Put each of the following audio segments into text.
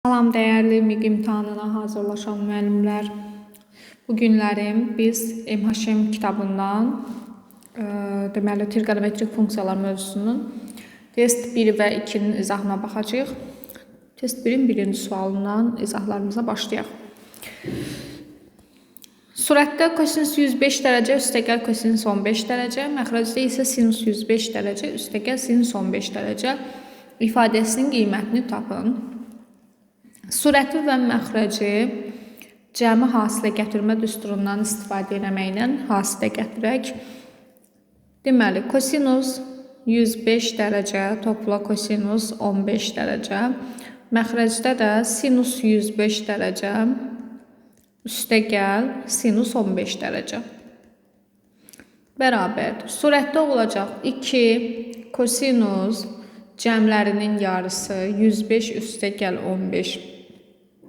Salam dəyərli MİQ imtahanına hazırlaşan müəllimlər. Bu günlərim biz MHM kitabından deməli trigonometrik funksiyalar mövzusunun test 1 və 2-nin izahına baxacağıq. Test 1-in birinci sualından izahlarımıza başlayaq. Surətdə kosinus 105 dərəcə üstəgəl kosinus 15 dərəcə, məxrəcdə isə sinus 105 dərəcə üstəgəl sinus 15 dərəcə ifadəsinin qiymətini tapın. Surəti və məxrəci cəmi hasilə gətirmə düsturundan istifadə etməklə hasilə gətirək. Deməli, kosinus 105 dərəcə topla kosinus 15 dərəcə. Məxrəcdə də sinus 105 dərəcə üstəgəl sinus 15 dərəcə. Bərabərdir. Surətdə olacaq 2 kosinus cəmlərinin yarısı 105 üstəgəl 15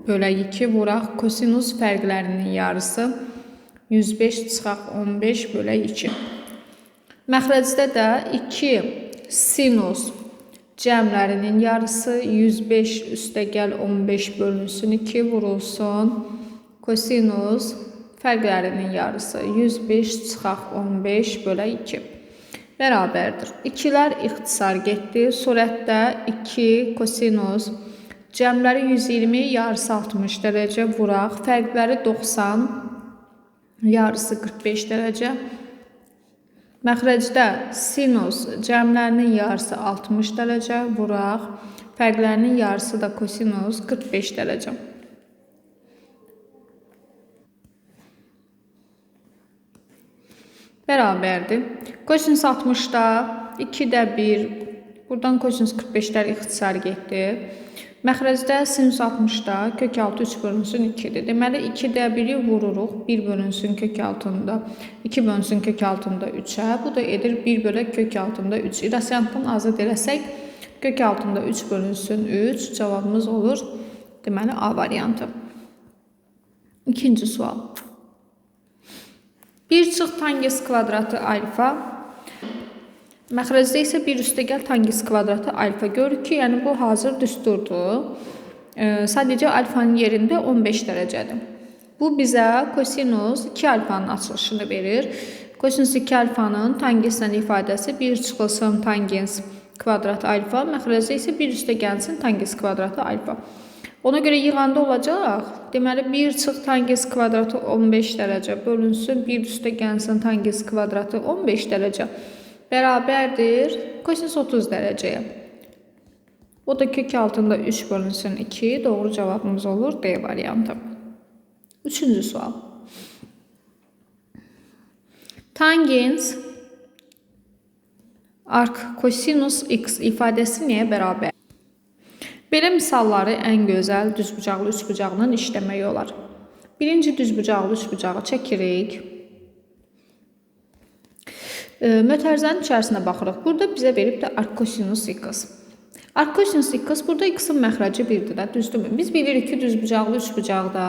bölək 2 vuraq kosinus fərqlərinin yarısı 105 çıxaq 15 bölək 2. Məxrəcdə də 2 sinus cəmlərinin yarısı 105 üstəgəl 15 bölünsün 2 vurulsun kosinus fərqlərinin yarısı 105 çıxaq 15 bölək 2. Bərabərdir. 2'lər ixtisar getdi. Surətdə 2 kosinus cəmləri 120, yarısı 60 dərəcə vuraq. Fərqləri 90, yarısı 45 dərəcə. Məxrəcdə sinus cəmlərinin yarısı 60 dərəcə vuraq. Fərqlərinin yarısı da kosinus 45 dərəcə. Bərabərdir. Kosinus 60'da 2'də 1, buradan kosinus 45'lər ixtisar getdi. Məxrəcdə sinus 60'da kök altı 3 bölünsün 2'dir. Deməli 2'də 1'i vururuq, 1 bölünsün kök altında, 2 bölünsün kök altında 3'ə. Bu da edir 1 bölək kök altında 3. İrasiantdan azad eləsək, kök altında 3 bölünsün 3. Cavabımız olur, deməli A variantı. İkinci sual. 1 çıx tangens kvadratı alfa. Məxrəcdə isə 1 üstəgəl tangens kvadratı alfa. Görürük ki, yəni bu hazır düsturdur. Sadəcə alfanın yerində 15 dərəcədir. Bu bizə kosinus 2 alfanın açılışını verir. Kosinus 2 alfanın tangenslə ifadəsi 1 çıxılsın tangens kvadrat alfa. Məxrəcdə isə 1 üstəgəlsin tangens kvadratı alfa. Ona görə yığanda olacaq. Deməli 1 çıx tangens kvadratı 15 dərəcə bölünsün 1 üstəgəlsin tangens kvadratı 15 dərəcə. Bərabərdir kosinus 30 dərəcəyə. O da kök altında 3 bölünsün 2. Doğru cavabımız olur D variantı. Üçüncü sual. Tangens arc kosinus x ifadəsi nəyə bərabər? Belə misalları ən gözəl düzbucaqlı üçbucaqla işləmək olar. Birinci düzbucaqlı üçbucağı çəkirik. Mötərizənin içərisinə baxırıq. Burada bizə verib də arc kosinus x. Arc kosinus x burada x-in məxrəci 1'dir də, düzdürmü? Biz bilirik ki, düzbucaqlı üçbucaqda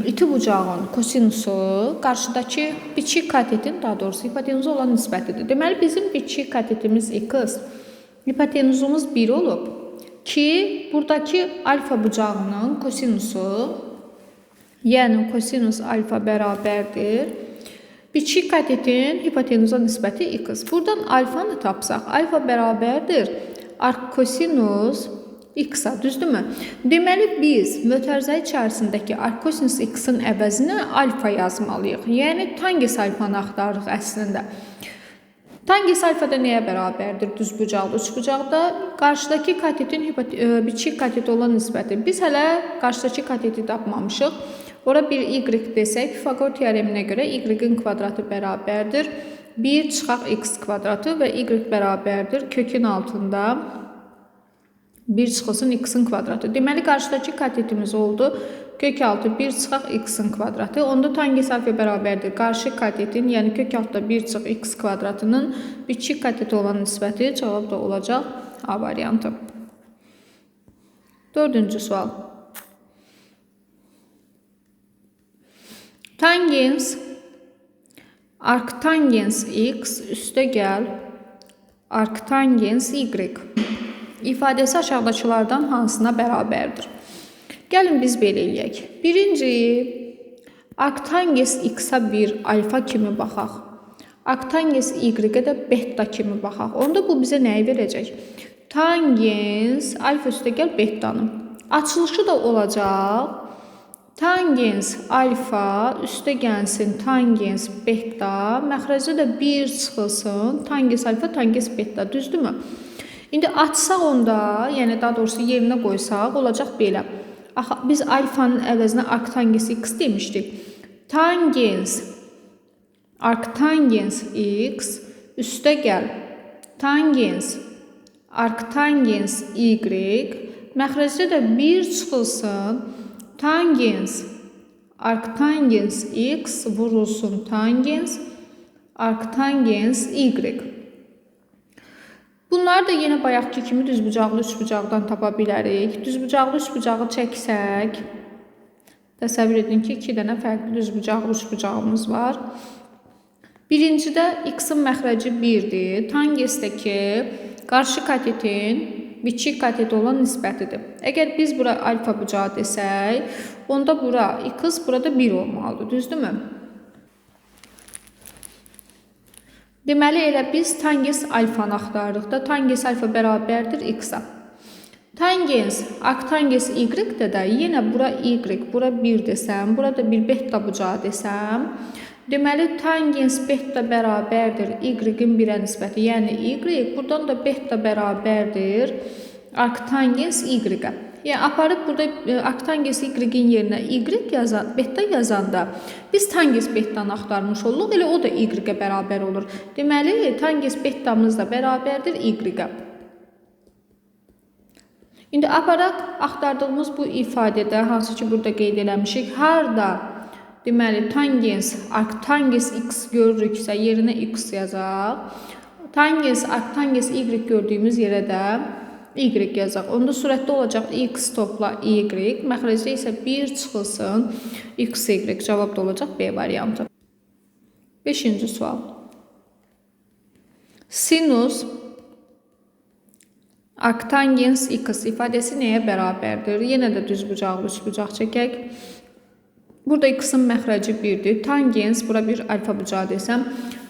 iki bucağın kosinusu qarşıdakı biçik katetin, daha doğrusu hipotenuza olan nisbətidir. Deməli bizim biçik katetimiz x, hipotenuzumuz 1 olub ki, buradakı alfa bucağının kosinusu, yəni kosinus alfa bərabərdir biçik katetin hipotenuza nisbəti x. Buradan alfanı tapsaq, alfa bərabərdir arc kosinus x-a, düzdürmü? Deməli biz mötərizə içərisindəki arc kosinus x-in əvəzinə alfa yazmalıyıq. Yəni tangens alfanı axtarırıq əslində. Tangens alfa da nəyə bərabərdir düzbucaqlı üçbucaqda? Qarşıdakı katetin biçik kateti olan nisbəti. Biz hələ qarşıdakı kateti tapmamışıq. Ora bir y desək, Pifaqor teoreminə görə y-in kvadratı bərabərdir 1 çıxaq x kvadratı və y bərabərdir kökün altında 1 çıxılsın x-in kvadratı. Deməli qarşıdakı katetimiz oldu kök altı 1 çıxaq x-in kvadratı. Onda tangens alfa bərabərdir qarşı katetin, yəni kök altında 1 çıx x kvadratının biçik kateti olan nisbəti. Cavab da olacaq A variantı. Dördüncü sual. Tangens arctangens x üstəgəl arctangens y ifadəsi aşağıdakılardan hansına bərabərdir? Gəlin biz belə eləyək. Birinci, arctangens x-a bir alfa kimi baxaq. Arctangens y-ə də beta kimi baxaq. Onda bu bizə nəyi verəcək? Tangens alfa üstəgəl betanın. Açılışı da olacaq. Tangens alfa üstə gəlsin tangens beta, məxrəcdə də 1 çıxılsın, tangens alfa, tangens beta, düzdürmü? İndi açsaq onda, yəni daha doğrusu yerinə qoysaq, olacaq belə. Biz alfanın əvəzinə arctangens x demişdik. Arctangens x üstə gəl, tangens arctangens y, məxrəcdə də 1 çıxılsın, tangens arctangens x vurulsun tangens arctangens y. Bunları da yenə bayaqki kimi düzbucaqlı üçbucaqdan tapa bilərik. Düzbucaqlı üçbucağı çəksək, təsəvvür edin ki, 2 dənə fərqli düzbucaqlı üçbucağımız var. Birincidə x-in məxrəci 1-dir. Tangesdəki qarşı katetin biçik kateti olan nisbətidir. Əgər biz bura alfa bucağı desək, onda bura x, burada 1 olmalıdır, düzdürmü? Deməli, elə biz tangens alfanı axtarırıq da, tangens alfa bərabərdir x-a. Tangens arctangens y-də də yenə bura y, bura 1 desəm, burada bir beta bucağı desəm, deməli, tangens beta bərabərdir y-in 1-ə nisbəti, yəni y, buradan da beta bərabərdir arctangens y-ə. Yəni, aparıb burada arctangens y-in yerinə beta yazanda biz tangens betanı axtarmış oluruq, elə o da y-ə bərabər olur. Deməli, tangens betamız da bərabərdir y-ə. İndi aparaq, axtardığımız bu ifadədə, hansı ki burada qeyd eləmişik, harada deməli, tangens arctangens x görürüksə, yerinə x yazaq. Tangens arctangens y gördüyümüz yerə də y yazaq. Onda surətdə olacaq x topla y, məxrəcdə isə 1 çıxılsın, x, y. Cavab da olacaq B variantı. 5-ci sual. Sinus arctangens x ifadəsi nəyə bərabərdir? Yenə də düzbucaqlı üçbucaq çəkək. Burada x-in məxrəci 1-dir. Tangens, bura bir alfa bucağı desəm,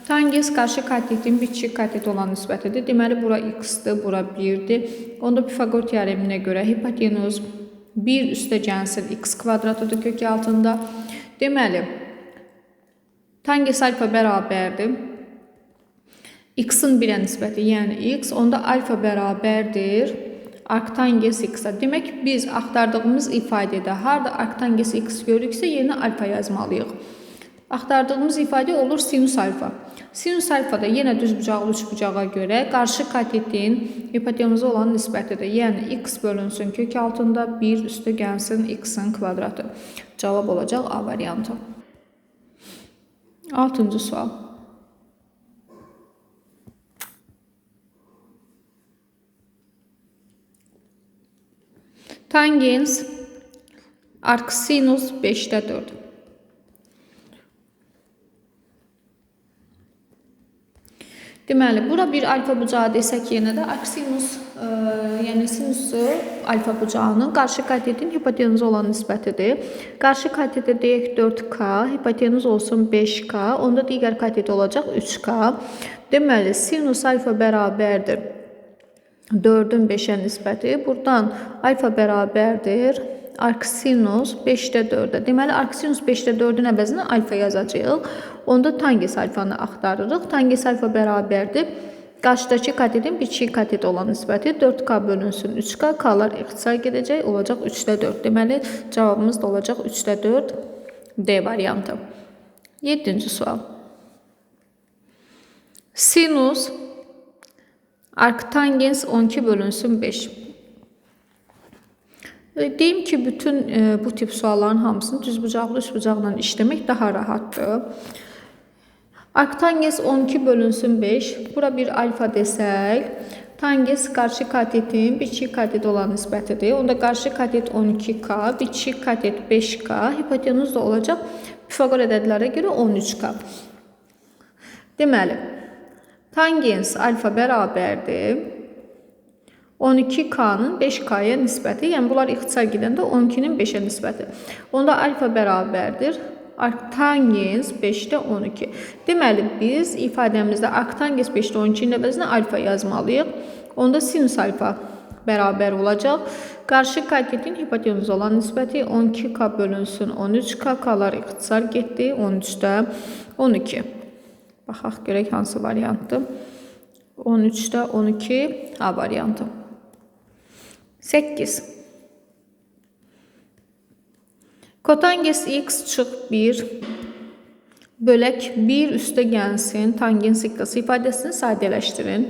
tangens qarşı katetin biçik katet olan nisbətidir. Deməli, bura x-dir, bura 1-dir. Onda Pifaqor teoreminə görə hipotenuz 1 üstə gəlsin x kvadratıdır kök altında. Deməli, tangens alfa bərabərdir. X-in 1-ə nisbəti, yəni x, onda alfa bərabərdir arctangens x-a. Demək, biz axtardığımız ifadədə harada arctangens x görürüksə, yerinə alfa yazmalıyıq. Axtardığımız ifadə olur sinus alfa. Sinus alfa da yenə düzbucaqlı üçbucağa görə qarşı katetin hipotenuza olan nisbətidir. Yəni, x bölünsün kök altında 1 üstə gəlsin x-in kvadratı. Cavab olacaq A variantı. 6-cı sual. Tangens arcsinus 5-də 4. Deməli, bura bir alfa bucağı desək yenə də arcsinus, yəni sinusu alfa bucağının qarşı katetin hipotenuza olan nisbətidir. Qarşı kateti deyək 4k, hipotenuz olsun 5k, onda digər katet olacaq 3k. Deməli, sinus alfa bərabərdir 4-ün 5-ə nisbəti. Buradan alfa bərabərdir arcsinus 5-də 4-ə. Deməli, arcsinus 5-də 4-ün əvəzinə alfa yazacağıq. Onda tangens alfanı axtarırıq. Tangens alfa bərabərdir qarşıdakı katetin biçik katet olan nisbəti. 4k bölünsün 3k, k'lar ixtisar gedəcək, olacaq 3-də 4. Deməli, cavabımız da olacaq 3-də 4 D variantı. 7-ci sual. Sinus arctangens 12 bölünsün 5. Deyim ki, bütün bu tip sualların hamısını düzbucaqlı üçbucaqla işləmək daha rahatdır. Arctangens 12 bölünsün 5. Bura bir alfa desək, tangens qarşı katetin biçik katet olan nisbətidir. Onda qarşı katet 12k, biçik katet 5k, hipotenuz da olacaq Pifaqor ədədlərə görə 13k. Deməli, tangens alfa bərabərdir 12K'nın 5K'ya nisbəti. Yəni bunlar ixtisar gedəndə 12-nin 5-ə nisbəti. Onda alfa bərabərdir arctangens 5-də 12. Deməli biz ifadəmizdə arctangens 5-də 12-nin əvəzinə alfa yazmalıyıq. Onda sinus alfa bərabər olacaq. Qarşı katetin hipotenuza olan nisbəti 12K bölünsün 13K. K'lar ixtisar getdi 13-də 12. Baxaq görək hansı variantdır. 13'də 12 A variantı. 8. Kotangens x çıx 1 bölək 1 üstə gəlsin tangens x ifadəsini sadələşdirin.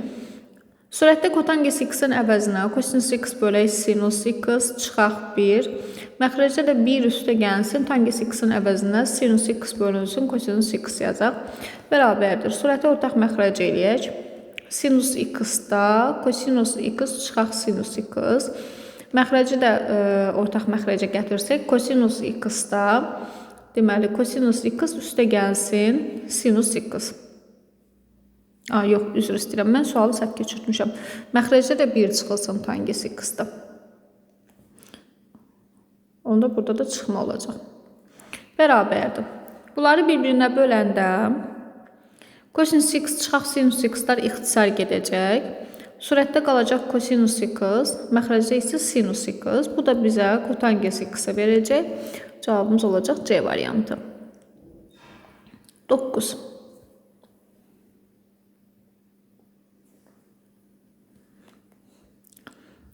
Surətdə kotangens x-in əvəzinə kosinus x bölək sinus x çıxaq 1. Məxrəcdə də 1 üstə gəlsin tangens x-in əvəzinə sinus x bölünsün kosinus x yazaq. Bərabərdir. Surəti ortaq məxrəc eləyək. Sinus x-da kosinus x çıxaq sinus x. Məxrəci də ortaq məxrəcə gətirsək, kosinus x-da deməli kosinus x üstə gəlsin sinus x. Yox, üzr istəyirəm. Mən sualı səhv keçirtmişəm. Məxrəcdə də 1 çıxılsın tangens x-da. Onda burada da çıxma olacaq. Bərabərdir. Bunları bir-birinə böləndə kosinus x çıxaq sinus x-lar ixtisar gedəcək. Surətdə qalacaq kosinus x, məxrəcdə isə sinus x. Bu da bizə kotangens x-i verəcək. Cavabımız olacaq C variantı. 9.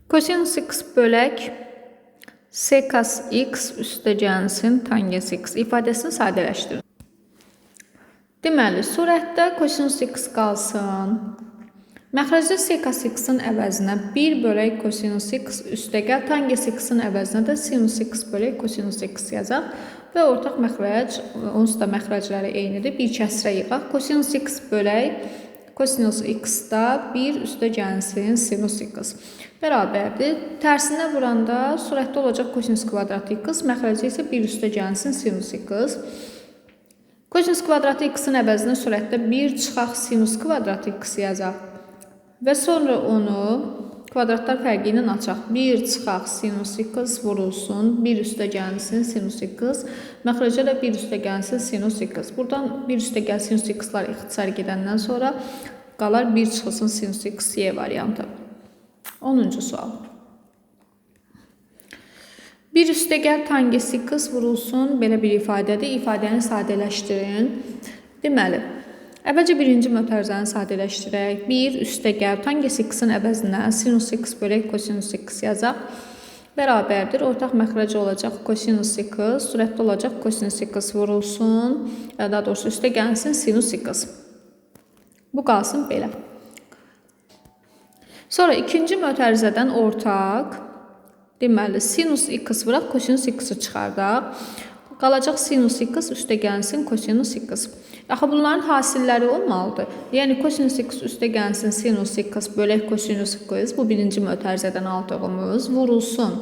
Kosinus x bölək sekas x üstə gəlsin tangens x ifadəsini sadələşdirin. Deməli, surətdə kosinus x qalsın. Məxrəcdə sekas x-in əvəzinə 1 bölək kosinus x üstə gəl. Tangens x-in əvəzinə də sinus x bölək kosinus x yazaq. Və ortaq məxrəc, onsuz da məxrəcləri eynidir. Bir kəsrə yığaq. Kosinus x bölək kosinus x-da 1 üstə gəlsin sinus x. Bərabərdir. Tərsinə vuranda surətdə olacaq kosinus kvadratı x. Məxrəcdə isə 1 üstə gəlsin sinus x. Kosinus kvadratı x-in əvəzinə surətdə 1 çıxaq sinus kvadratı x yazaq. Və sonra onu kvadratlar fərqi ilə açaq. 1 çıxaq sinus x vurulsun, 1 üstə gəlsin sinus x. Məxrəcə də 1 üstə gəlsin sinus x. Buradan 1 üstə gəl sinus x-lar ixtisar gedəndən sonra qalar 1 çıxılsın sinus x y variantı. 10-cu sual. 1 üstə gəl tangens x vurulsun, belə bir ifadədir. İfadəni sadələşdirin. Deməli, əvvəlcə birinci mötərizəni sadələşdirək. 1 üstə gəl tangens x-in əvəzinə sinus x bölək kosinus x yazaq. Bərabərdir. Ortaq məxrəci olacaq kosinus x, surətdə olacaq kosinus x vurulsun, daha doğrusu üstə gəlsin sinus x. Bu qalsın belə. Sonra ikinci mötərizədən ortaq deməli, sinus x vuraq, kosinus x çıxardaq. Qalacaq sinus x üstə gəlsin kosinus x. Axı bunların hasilləri olmalıdır. Yəni, kosinus x üstə gəlsin sinus x bölək kosinus x. Bu birinci mötərizədən aldığımız vurulsun.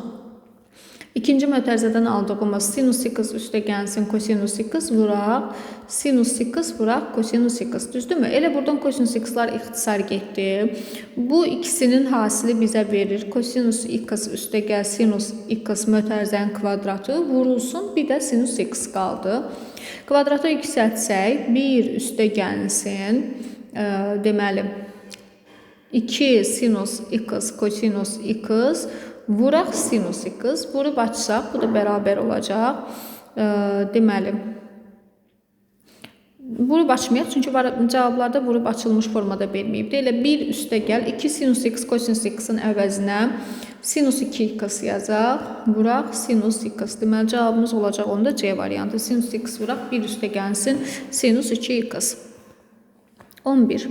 İkinci mötərizədən aldığımız sinus x üstə gəlsin kosinus x vuraq. Sinus x vuraq kosinus x. Düzdürmü? Elə buradan kosinus x-lar ixtisar getdi. Bu ikisinin hasili bizə verir. Kosinus x üstə gəl sinus x mötərizənin kvadratı vurulsun. Bir də sinus x qaldı. Kvadratı yüksəltsək 1 üstə gəlsin. Deməli 2 sinus x kosinus x vuraq sinus x. Vurub açsaq, bu da bərabər olacaq. Deməli, vurub açmayaq, çünki cavablarda vurub açılmış formada verməyib. Elə 1 üstə gəl, 2 sinus x kosinus x-in əvəzinə sinus 2x yazaq. Vuraq sinus x. Deməli, cavabımız olacaq onda C variantı. Sinus x vuraq, 1 üstə gəlsin sinus 2x. 11.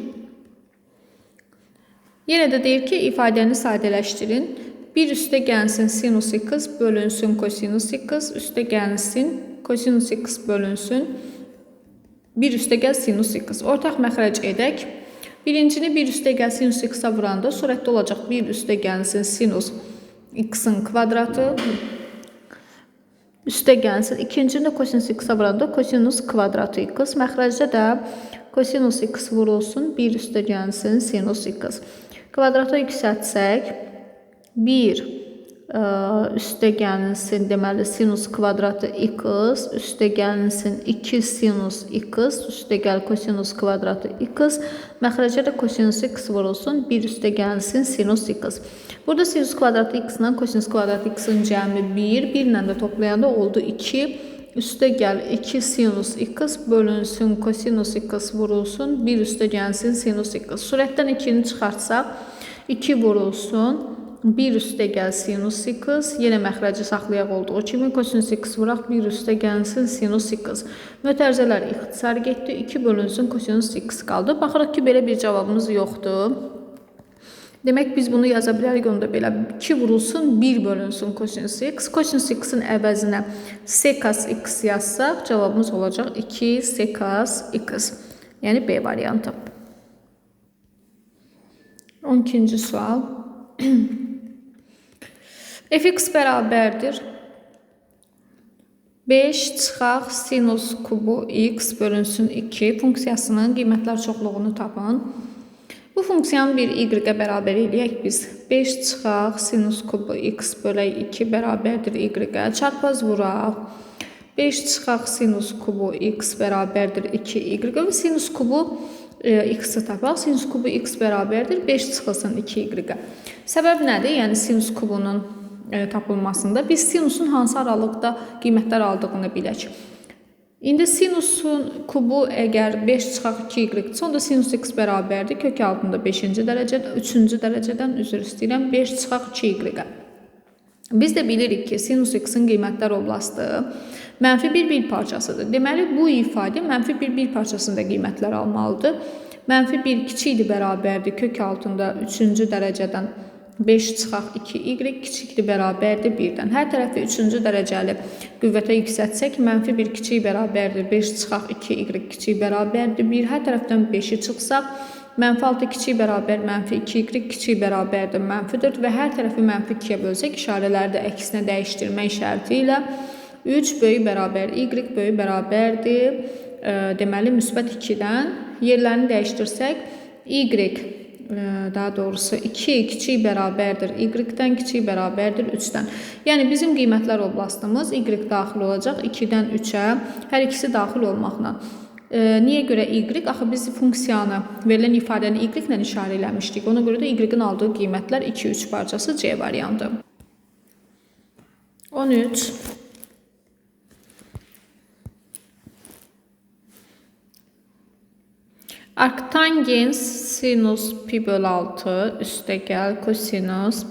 Yenə də deyir ki, ifadəni sadələşdirin. 1 üstə gəlsin sinus x bölünsün kosinus x, üstə gəlsin kosinus x bölünsün 1 üstə gəl sinus x. Ortaq məxrəc edək. Birincini 1 üstə gəl sinus x-a vuranda surətdə olacaq 1 üstə gəlsin sinus x-in kvadratı üstə gəlsin. İkincini kosinus x-a vuranda kosinus kvadratı x. Məxrəcdə də kosinus x vurulsun 1 üstə gəlsin sinus x. Kvadratı yüksəltsək 1 üstəgəlinsin, deməli sinus kvadratı x üstəgəlinsin 2 sinus x üstəgəl kosinus kvadratı x, məxrəcə də kosinus x vurulsun 1 üstəgəlinsin sinus x. Burada sinus kvadratı x ilə kosinus kvadratı x-in cəmi 1, 1 ilə də toplayanda oldu 2 üstəgəl 2 sinus x bölünsün kosinus x vurulsun 1 üstəgəlinsin sinus x. Surətdən 2-ni çıxartsaq 2 vurulsun 1 üstəgəl sinus x, yenə məxrəci saxlayaq olduğu kimi kosinus x vuraq 1 üstəgəlinsin sinus x. Mötərizələr ixtisar getdi, 2 bölünsün kosinus x qaldı. Baxırıq ki, belə bir cavabımız yoxdur. Demək biz bunu yaza bilərik, onu da belə 2 vurulsun 1 bölünsün kosinus x. Kosinus x-in əvəzinə sekans x yazsaq cavabımız olacaq 2 sekans x. Yəni B variantı. 12-ci sual. Fx bərabərdir 5 çıxaq sinus kubu x bölünsün 2 funksiyasının qiymətlər çoxluğunu tapın. Bu funksiyanın bir y-ə bərabər eləyək biz. 5 çıxaq sinus kubu x bölək 2 bərabərdir y-ə. Çarpaz vuraq. 5 çıxaq sinus kubu x bərabərdir 2y və sinus kubu x-i tapaq. Sinus kubu x bərabərdir 5 çıxılsın 2y. Səbəb nədir? Yəni sinus kubunun tapılmasında biz sinusun hansı aralıqda qiymətlər aldığını bilək. İndi sinusun kubu əgər 5 çıxaq 2y-dir, onda sinus x bərabərdir. Kök altında 5-ci dərəcədə, 3-cü dərəcədən üzr istəyirəm 5 çıxaq 2y. Biz də bilirik ki, sinus x-in qiymətlər oblasti mənfi bir parçasıdır. Deməli, bu ifadə mənfi bir parçasında qiymətlər almalıdır. Mənfi 1 kiçikdir bərabərdir. Kök altında 3-cü dərəcədən 5 çıxaq 2y kiçikdir bərabərdir 1-dən. Hər tərəfi 3-cü dərəcəli qüvvətə yüksətsək, mənfi 1 kiçik bərabərdir 5 çıxaq 2y kiçik bərabərdir 1. Hər tərəfdən 5-i çıxsaq, mənfi 6 kiçik bərabər mənfi 2y kiçik bərabərdir mənfi 4 və hər tərəfi mənfi 2-yə bölsək, işarələri də əksinə dəyişdirmək şərti ilə 3 böyük bərabər y böyük bərabərdir. Deməli, müsbət 2-dən yerlərini dəyişdirsək, y daha doğrusu 2 kiçik bərabərdir y-dən, kiçik bərabərdir 3-dən. Yəni bizim qiymətlər oblastımız y daxil olacaq 2-dən 3-ə, hər ikisi daxil olmaqla. Niyə görə y? Axı biz funksiyanı, verilən ifadəni y ilə işarə eləmişdik. Ona görə də y-in aldığı qiymətlər 2-3 parçası C variantı. 13. Arktangens sinus pi bölü 6 üstəgəl kosinus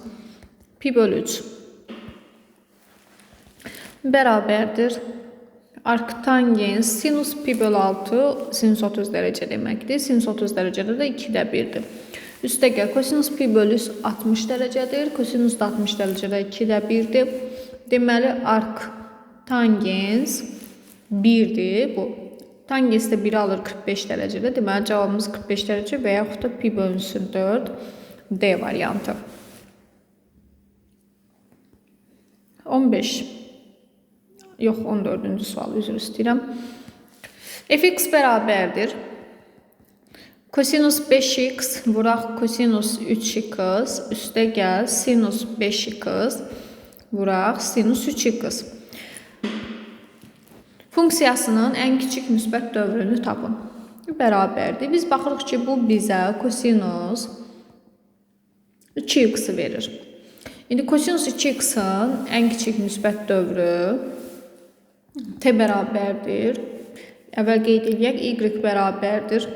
pi bölü 3 bərabərdir. Arktangens sinus pi bölü 6 sinus 30 dərəcə deməkdir. Sinus 30 dərəcədə də 2-də 1-dir. Üstəgəl kosinus pi bölü 60 dərəcədir. Kosinus da 60 dərəcədə 2-də 1-dir. Deməli, arktangens 1-dir bu. Tangens də 1 alır 45 dərəcədə. Deməli, cavabımız 45 dərəcə və yaxud da pi bölünsün 4 D variantı. 15. Yox, 14-cü sual üzr istəyirəm. Fx bərabərdir. Kosinus 5x vuraq kosinus 3x üstəgəl sinus 5x vuraq sinus 3x. Funksiyasının ən kiçik müsbət dövrünü tapın. Bərabərdir. Biz baxırıq ki, bu bizə kosinus 2x verir. İndi kosinus 2x-in ən kiçik müsbət dövrü t bərabərdir. Əvvəl qeyd edək, y bərabərdir.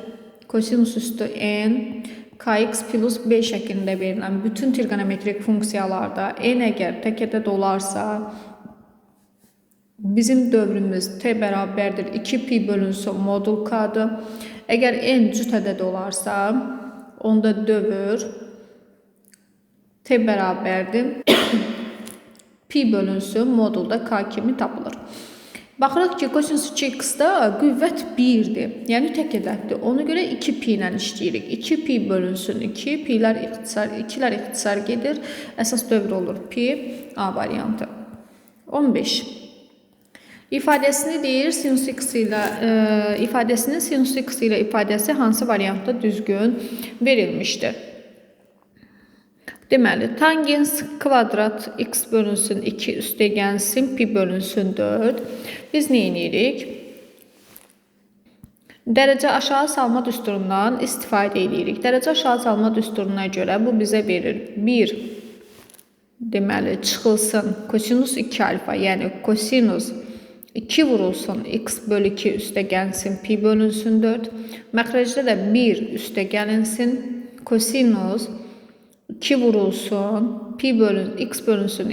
Kosinus üstü n kx plus b şəklində verilən bütün trigonometrik funksiyalarda n əgər tək-ədəd olarsa, bizim dövrümüz t bərabərdir 2 pi bölünsün modul k-dır. Əgər n cüt ədəd olarsa, onda dövr t bərabərdir pi bölünsün modulda k kimi tapılır. Baxırıq ki, kosinus 2x-da qüvvət 1-dir, yəni tək ədəddir. Ona görə 2 pi ilə işləyirik. 2 pi bölünsün 2, pilər ixtisar gedir. Əsas dövr olur pi, A variantı. 15. İfadəsini deyir, sinus x ilə ifadəsinin sinus x ilə ifadəsi hansı variantda düzgün verilmişdir? Deməli, tangens kvadrat x bölünsün 2 üstəgənsin pi bölünsün 4. Biz nə edirik? Dərəcə aşağı salma düsturundan istifadə edirik. Dərəcə aşağı salma düsturuna görə bu bizə verir 1. Deməli, çıxılsın kosinus 2 alfa, yəni kosinus 2 vurulsun x bölü 2 üstəgənsin pi bölünsün 4. Məxrəcdə də 1 üstəgəlinsin kosinus 2 vurulsun pi bölün x bölünsün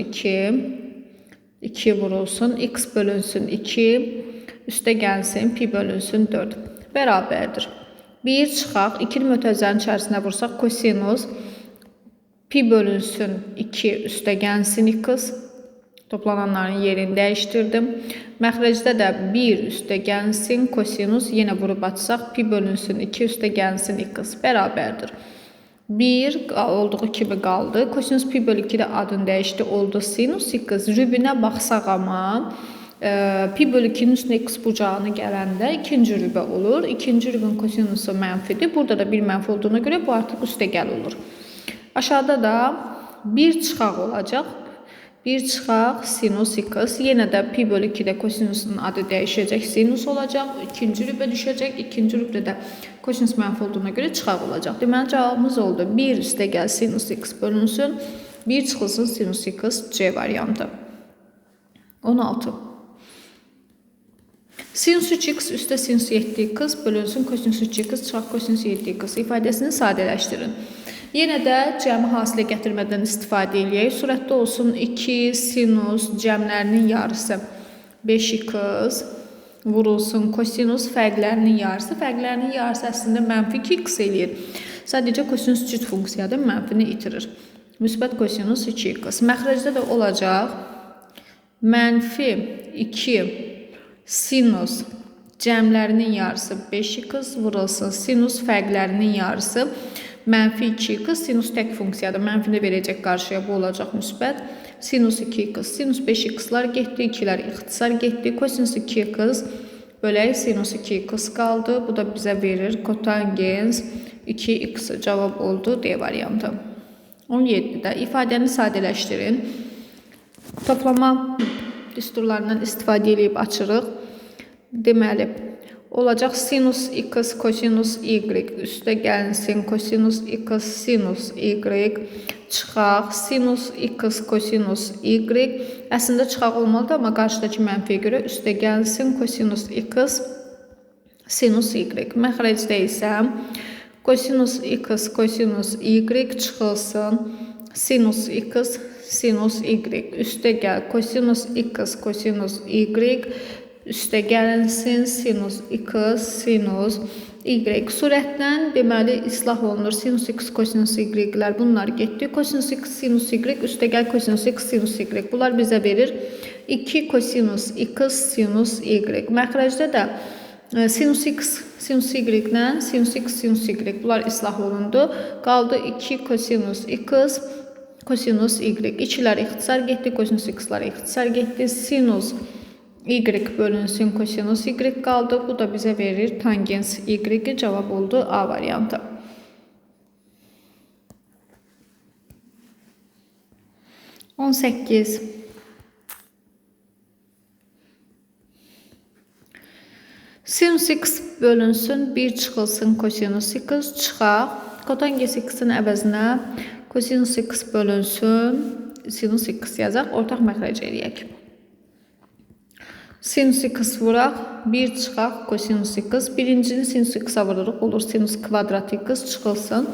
2 vurulsun x bölünsün 2 üstəgənsin pi bölünsün 4 bərabərdir. 1 çıxaq 2 mötərizənin içərisinə vursaq kosinus pi bölünsün 2 üstəgənsin x. Toplananların yerini dəyişdirdim. Məxrəcdə də 1 üstəgənsin kosinus, yenə vurub açsaq pi bölünsün 2 üstəgənsin x bərabərdir. 1 olduğu kimi qaldı. Kosinus pi bölü 2 də adını dəyişdi, oldu sinus x. Rübünə baxsaq amma pi bölü 2'nin üstünə x bucağını gələndə ikinci rübə olur. İkinci rübün kosinusu mənfidir. Burada da bir mənfi olduğuna görə bu artıq üstəgəl olur. Aşağıda da 1 çıxaq olacaq. 1 çıxaq sinus x. Yenə də pi bölü 2'də kosinusun adı dəyişəcək. Sinus olacaq. İkinci rübə düşəcək. İkinci rübdə də kosinus mənfi olduğuna görə çıxaq olacaq. Deməli cavabımız oldu. 1 üstəgəl sinus x bölünsün. 1 çıxılsın sinus x C variantı. 16. Sinus 3x üstə sinus 7x bölünsün kosinus 3x çıxaq kosinus 7x ifadəsini sadələşdirin. Yenə də cəmi hasilə gətirmədən istifadə edək. Surətdə olsun 2 sinus cəmlərinin yarısı 5x vurulsun kosinus fərqlərinin yarısı. Fərqlərinin yarısı əslində mənfi 2x eləyir. Sadəcə kosinus cüt funksiyadır, mənfini itirir. Müsbət kosinus 2x. Məxrəcdə də olacaq mənfi 2 sinus cəmlərinin yarısı 5x vurulsun sinus fərqlərinin yarısı mənfi 2x. Sinus tək funksiyadır. Mənfini verəcək qarşıya, bu olacaq müsbət. Sinus 2x, sinus 5x-lar getdi, 2'lər ixtisar getdi. Kosinus 2x bölək sinus 2x qaldı. Bu da bizə verir kotangens 2x cavab oldu D variantı. 17'də ifadəni sadələşdirin. Toplama düsturlarından istifadə edib açırıq. Deməli, olacaq sinus x kosinus y üstə gəlsin kosinus x sinus y çıxaq sinus x kosinus y. Əslində çıxaq olmalıdır, amma qarşıdakı mənfiyə görə üstə gəlsin kosinus x sinus y. Məxrəcdə isə kosinus x kosinus y çıxılsın sinus x sinus y üstə gəl kosinus x kosinus y üstə gəlinsin sinus x sinus y. Surətdən deməli islah olunur. Sinus x kosinus y-lər bunlar getdi. Kosinus x sinus y üstə gəl kosinus x sinus y. Bunlar bizə verir 2 kosinus x sinus y. Məxrəcdə də sinus x sinus y-dən sinus x sinus y. Bunlar islah olundu. Qaldı 2 kosinus x kosinus y. 2'lər ixtisar getdi, kosinus x-lar ixtisar getdi. Sinus y bölünsün kosinus y qaldı. Bu da bizə verir tangens y. Cavab oldu A variantı. 18. Sinus x bölünsün 1 çıxılsın kosinus x çıxaq. Kotangens x-in əvəzinə kosinus x bölünsün sinus x yazaq. Ortaq məxrəc eləyək. Sinus x vuraq, 1 çıxaq kosinus x. Birincini sinus x-a vururuq, olur sinus kvadrat x çıxılsın.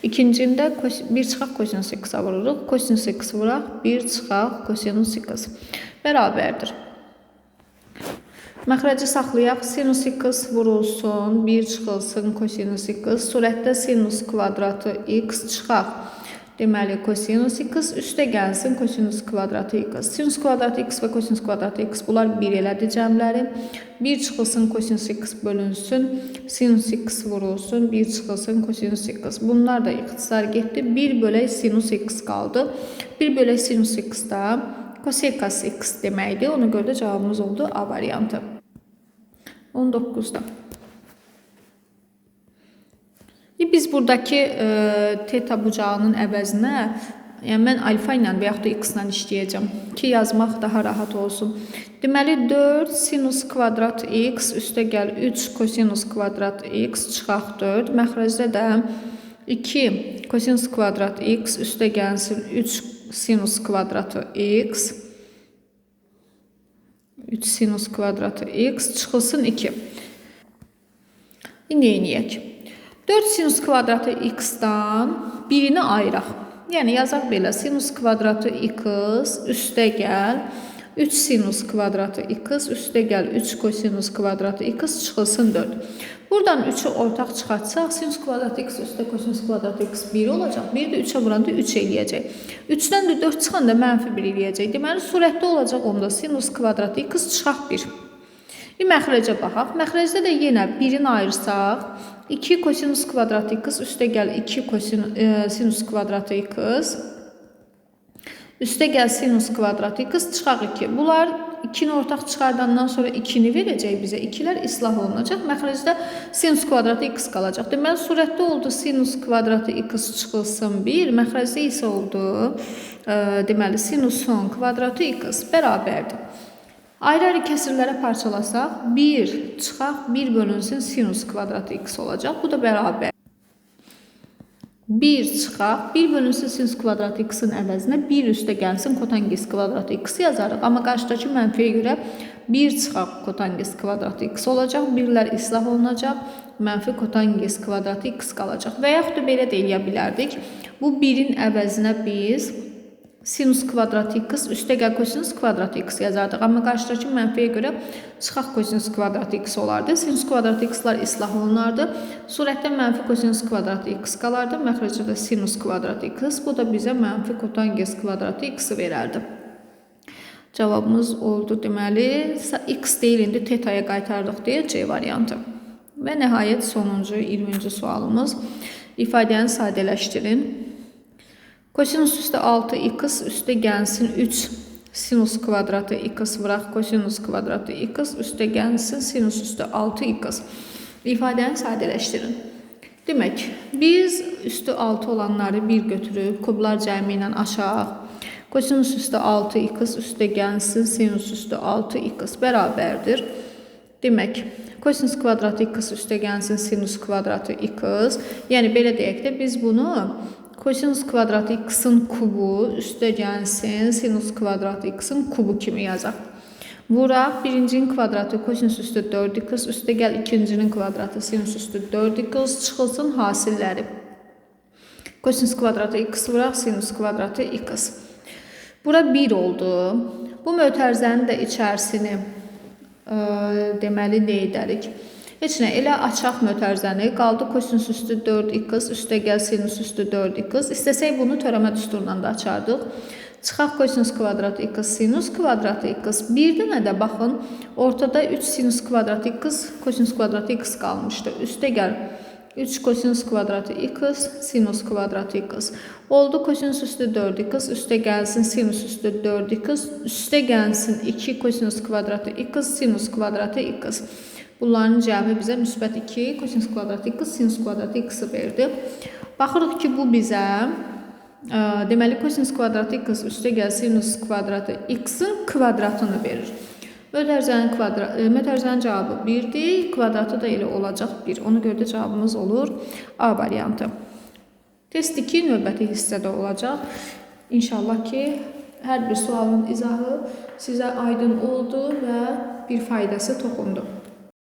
İkincində 1 çıxaq kosinus x-a vururuq, kosinus x vuraq, 1 çıxaq kosinus x. Bərabərdir. Məxrəci saxlayaq, sinus x vurulsun, 1 çıxılsın kosinus x. Surətdə sinus kvadratı x çıxaq. Deməli, kosinus x üstə gəlsin kosinus kvadratı x. Sinus kvadratı x və kosinus kvadratı x bunlar 1 elədi cəmləri. 1 çıxılsın kosinus x bölünsün. Sinus x vurulsun. 1 çıxılsın kosinus x. Bunlar da ixtisar getdi. 1 bölək sinus x qaldı. 1 bölək sinus x da kosekos x deməkdir. Ona görə də cavabımız oldu A variantı. 19'da. Biz buradakı teta bucağının əvəzinə Yəni mən alfa ilə və yaxud da x ilə işləyəcəm ki, yazmaq daha rahat olsun. Deməli 4 sinus kvadrat x üstə gəl 3 kosinus kvadrat x çıxaq 4. Məxrəcdə də 2 kosinus kvadrat x üstə gəlsin 3 sinus kvadratı x 3 sinus kvadratı x çıxılsın 2. İndi neyniyək? 4 sinus kvadratı x-dan birini ayıraq. Yəni yazaq belə sinus kvadratı x üstə gəl 3 sinus kvadratı x üstə gəl 3 kosinus kvadratı x çıxılsın 4. Buradan 3'ü ortaq çıxartsaq sinus kvadratı x üstə kosinus kvadratı x 1 olacaq. 1 də 3'ə vuranda 3 eləyəcək. 3'dən də 4 çıxanda mənfi 1 eləyəcək. Deməli surətdə olacaq onda sinus kvadratı x çıxaq 1. Məxrəcə baxaq. Məxrəcdə də yenə 1'ini ayırsaq 2 kosinus kvadratı x üstə gəl 2 sinus kvadratı x üstə gəl sinus kvadratı x çıxaq 2. Bunlar 2'ni ortaq çıxardandan sonra 2'ni verəcək bizə. 2'lər islah olunacaq. Məxrəcdə sinus kvadratı x qalacaq. Deməli surətdə oldu sinus kvadratı x çıxılsın 1. Məxrəcdə isə oldu deməli sinusun kvadratı x bərabərdir. Ayrı-ayrı kəsirlərə parçalasaq 1 çıxaq 1 bölünsün sinus kvadratı x olacaq. Bu da bərabər. 1 çıxaq 1 bölünsün sinus kvadratı x-in əvəzinə 1 üstə gəlsin kotangens kvadratı x yazarıq. Amma qarşıdakı mənfiyə görə 1 çıxaq kotangens kvadratı x olacaq. 1'lər islah olunacaq. Mənfi kotangens kvadratı x qalacaq. Və yaxud da belə də eləyə bilərdik. Bu 1'in əvəzinə biz sinus kvadratı x üstə gəl kosinus kvadratı x yazardıq. Amma qarşıdakı mənfiyə görə çıxaq kosinus kvadratı x olardı. Sinus kvadratı x-lar islah olunardı. Surətdə mənfi kosinus kvadratı x qalardı. Məxrəcdə sinus kvadratı x. Bu da bizə mənfi kotangens kvadratı x verərdi. Cavabımız oldu deməli. X deyil, indi teta'ya qaytardıq deyə C variantı. Və nəhayət sonuncu 20-ci sualımız. İfadəni sadələşdirin. Kosinus üstə 6x üstə gəlsin 3 sinus kvadratı x vuraq kosinus kvadratı x üstə gəlsin sinus üstə 6x. İfadəni sadələşdirin. Demək, biz üstü 6 olanları 1 götürüb kublar cəmi ilə aşaq. Kosinus üstə 6x üstə gəlsin sinus üstə 6x bərabərdir. Demək, kosinus kvadratı x üstə gəlsin sinus kvadratı x. Yəni belə deyək də biz bunu kosinus kvadratı x-in kubu üstə gəlsin sinus kvadratı x-in kubu kimi yazaq. Vuraq birincinin kvadratı kosinus üstə 4x üstə gəl ikincinin kvadratı sinus üstə 4x çıxılsın hasilləri. Kosinus kvadratı x vuraq sinus kvadratı x. Bura 1 oldu. Bu mötərizənin də içərisini deməli nə edərik? Heç nə, elə açaq mötərizəni qaldı kosinus üstü 4x üstə gəl sinus üstü 4x. İstəsək bunu törəmə düsturundan da açardıq. Çıxaq kosinus kvadratı x sinus kvadratı x. Bir dənə də baxın ortada 3 sinus kvadratı x kosinus kvadratı x qalmışdı. Üstə gəl 3 kosinus kvadratı x sinus kvadratı x. Oldu kosinus üstü 4x üstə gəlsin sinus üstü 4x üstə gəlsin 2 kosinus kvadratı x sinus kvadratı x. Bunların cəmi bizə müsbət 2 kosinus kvadratı x sinus kvadratı x verdi. Baxırıq ki, bu bizə deməli kosinus kvadratı x üstə gəl sinus kvadratı x-in kvadratını verir. Mötərizənin cavabı 1-dir, kvadratı da elə olacaq 1. Ona görə də cavabımız olur A variantı. Test 2 növbəti hissədə olacaq. İnşallah ki, hər bir sualın izahı sizə aydın oldu və bir faydası toxundu.